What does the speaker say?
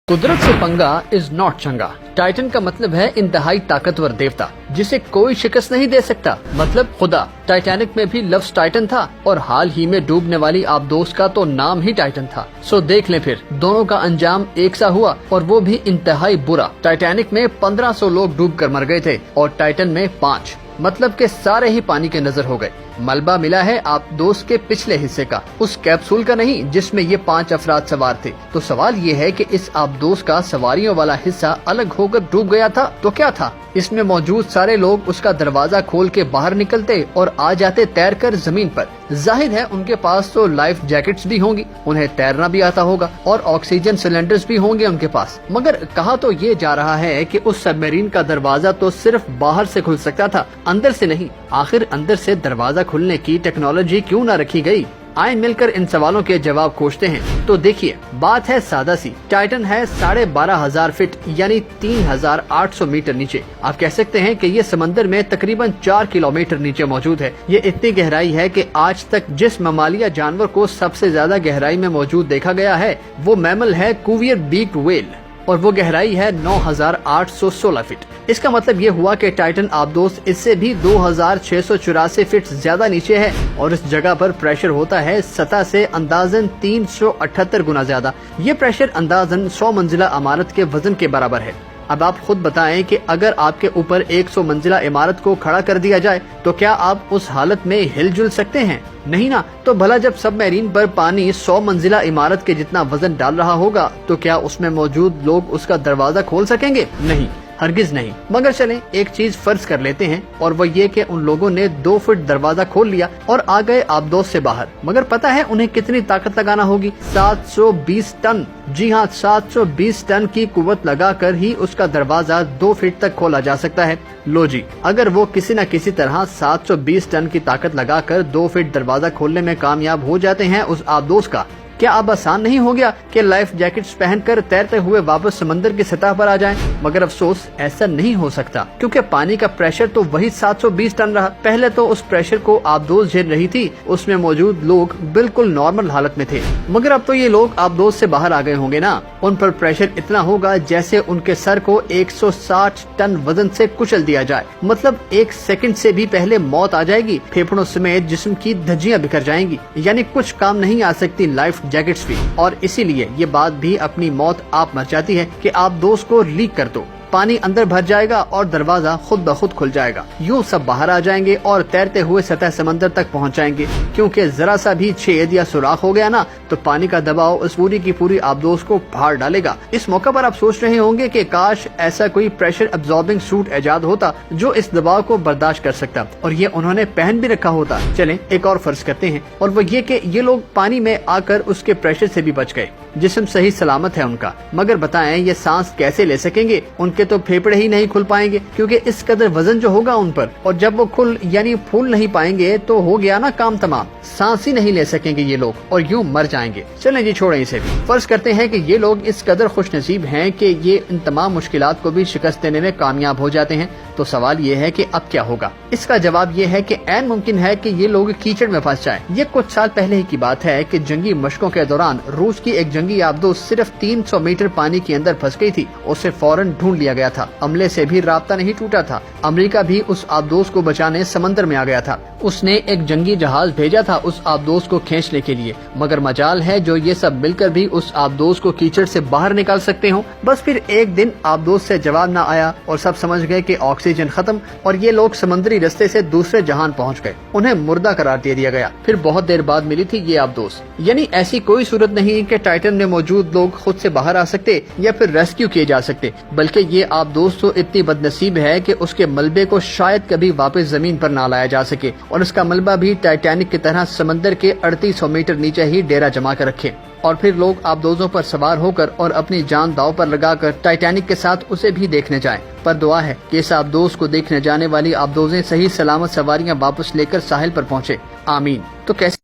कुदरत से पंगा इज नॉट चंगा। टाइटन का मतलब है इंतहाई ताकतवर देवता जिसे कोई शिकस्त नहीं दे सकता, मतलब खुदा। टाइटैनिक में भी लफ्ज टाइटन था और हाल ही में डूबने वाली आबदोस का तो नाम ही टाइटन था। सो देख लें फिर, दोनों का अंजाम एक सा हुआ और वो भी इंतहाई बुरा। टाइटैनिक में 1500 लोग डूब कर मर गए थे और टाइटन में 5, मतलब के सारे ही पानी के नजर हो गए। मलबा मिला है आबदोस के पिछले हिस्से का, उस कैप्सूल का नहीं जिसमें ये 5 अफराद सवार थे। तो सवाल ये है कि इस आबदोस का सवारियों वाला हिस्सा अलग होकर डूब गया था तो क्या था? इसमें मौजूद सारे लोग उसका दरवाजा खोल के बाहर निकलते और आ जाते तैर कर जमीन पर। जाहिर है उनके पास तो लाइफ जैकेट्स भी होंगी, उन्हें तैरना भी आता होगा और ऑक्सीजन सिलेंडर्स भी होंगे उनके पास। मगर कहा तो ये जा रहा है कि उस सबमरीन का दरवाजा तो सिर्फ बाहर से खुल सकता था, अंदर से नहीं। आखिर अंदर से दरवाजा खुलने की टेक्नोलॉजी क्यों न रखी गई? आइए मिलकर इन सवालों के जवाब खोजते हैं। तो देखिए, बात है सादा सी। टाइटन है 12,500 फीट यानी 3,800 मीटर नीचे। आप कह सकते हैं कि ये समंदर में तकरीबन 4 किलोमीटर नीचे मौजूद है। ये इतनी गहराई है कि आज तक जिस ममालिया जानवर को सबसे ज्यादा गहराई में मौजूद देखा गया है वो मैमल है कुवियर बीक्ड व्हेल और वो गहराई है 9,816 फीट। इसका मतलब ये हुआ कि टाइटन आबदोस इससे भी 2,684 फीट ज्यादा नीचे है और इस जगह पर प्रेशर होता है सतह से अंदाजन 378 गुना ज्यादा। ये प्रेशर अंदाजन 100 मंजिला इमारत के वजन के बराबर है। अब आप खुद बताएं कि अगर आपके ऊपर 100 मंजिला इमारत को खड़ा कर दिया जाए तो क्या आप उस हालत में हिलजुल सकते हैं? नहीं ना। तो भला जब सबमरीन पर पानी 100 मंजिला इमारत के जितना वजन डाल रहा होगा तो क्या उसमें मौजूद लोग उसका दरवाजा खोल सकेंगे? नहीं, हरगिज नहीं। मगर चलें एक चीज फर्ज कर लेते हैं और वो ये कि उन लोगों ने 2 फुट दरवाजा खोल लिया और आ गए आबदोस से बाहर। मगर पता है उन्हें कितनी ताकत लगाना होगी? 720 टन। जी हाँ, 720 टन की कुव्वत लगाकर ही उसका दरवाजा 2 फीट तक खोला जा सकता है। लो जी, अगर वो किसी न किसी तरह 720 टन की ताकत लगाकर 2 फीट दरवाजा खोलने में कामयाब हो जाते हैं उस आबदोस का, क्या अब आसान नहीं हो गया कि लाइफ जैकेट्स पहनकर तैरते हुए वापस समंदर की सतह पर आ जाएं? मगर अफसोस ऐसा नहीं हो सकता क्योंकि पानी का प्रेशर तो वही 720 टन रहा। पहले तो उस प्रेशर को आबदोस झेल रही थी, उसमें मौजूद लोग बिल्कुल नॉर्मल हालत में थे। मगर अब तो ये लोग आबदोस से बाहर आ गए होंगे ना। उन पर प्रेशर इतना होगा जैसे उनके सर को 160 टन वजन से कुचल दिया जाए। मतलब 1 सेकंड से भी पहले मौत आ जाएगी। फेफड़ों समेत जिस्म की धज्जियां बिखर जाएंगी, यानी कुछ काम नहीं आ सकती लाइफ जैकेट्स भी। और इसीलिए ये बात भी अपनी मौत आप मर जाती है कि आप दोस्त को लीक कर दो, पानी अंदर भर जाएगा और दरवाजा खुद ब खुद खुल जाएगा। यूं सब बाहर आ जाएंगे और तैरते हुए सतह समंदर तक पहुंच जाएंगे, क्योंकि जरा सा भी छेद या सुराख हो गया ना तो पानी का दबाव उस पूरी की पूरी आबदोस को फाड़ डालेगा। इस मौका पर आप सोच रहे होंगे कि काश ऐसा कोई प्रेशर अब्सॉर्बिंग सूट इजाद होता जो इस दबाव को बर्दाश्त कर सकता और ये उन्होंने पहन भी रखा होता। चलें एक और फर्ज करते हैं और वो ये कि ये लोग पानी में आकर उसके प्रेशर से भी बच गए, जिस्म सही सलामत है उनका। मगर बताएं ये सांस कैसे ले सकेंगे? उनके तो फेफड़े ही नहीं खुल पाएंगे क्योंकि इस कदर वजन जो होगा उन पर, और जब वो खुल यानी फूल नहीं पाएंगे तो हो गया ना काम तमाम। सांस ही नहीं ले सकेंगे ये लोग और यूं मर जाएंगे। चलें जी छोड़ें इसे भी। फर्ज करते हैं कि ये लोग इस कदर खुश नसीब हैं कि ये इन तमाम मुश्किलात को भी शिकस्त देने में कामयाब हो जाते हैं। तो सवाल ये है कि अब क्या होगा? इसका जवाब ये है कि ऐन मुमकिन है कि ये लोग कीचड़ में फंस जाएं। ये कुछ साल पहले ही की बात है कि जंगी मशकों के दौरान रूस की एक जंगी आबदोस सिर्फ 300 मीटर पानी के अंदर फंस गई थी। उसे फौरन ढूंढ लिया गया था, अमले से भी राब्ता नहीं टूटा था। अमेरिका भी उस आबदोस को बचाने समंदर में आ गया था। उसने एक जंगी जहाज भेजा था उस आबदोस को खींचने के लिए। मगर मजाल है जो ये सब मिलकर भी उस आबदोस को कीचड़ से बाहर निकाल सकते हो। बस फिर एक दिन आबदोस से जवाब न आया और सब समझ गए कि ऑक्सीजन खत्म और ये लोग समुद्री रास्ते से दूसरे जहान पहुंच गए। उन्हें मुर्दा करार दे दिया गया। फिर बहुत देर बाद मिली थी ये आबदोस। यानी ऐसी कोई सूरत नहीं कि टाइटन में मौजूद लोग खुद से बाहर आ सकते या फिर रेस्क्यू किए जा सकते, बल्कि ये आबदोस तो इतनी बदनसीब है कि उसके मलबे को शायद कभी वापस जमीन पर ना लाया जा सके और उसका मलबा भी टाइटैनिक की तरह समंदर के 3800 मीटर नीचे ही डेरा जमा कर रखे। और फिर लोग आबदोसों पर सवार होकर और अपनी जान दांव पर लगाकर टाइटैनिक के साथ उसे भी देखने जाएं। पर दुआ है कि इस आबदोस को देखने जाने वाली आबदोसें सही सलामत सवारियां वापस लेकर साहिल पर पहुंचे। आमीन। तो कैसे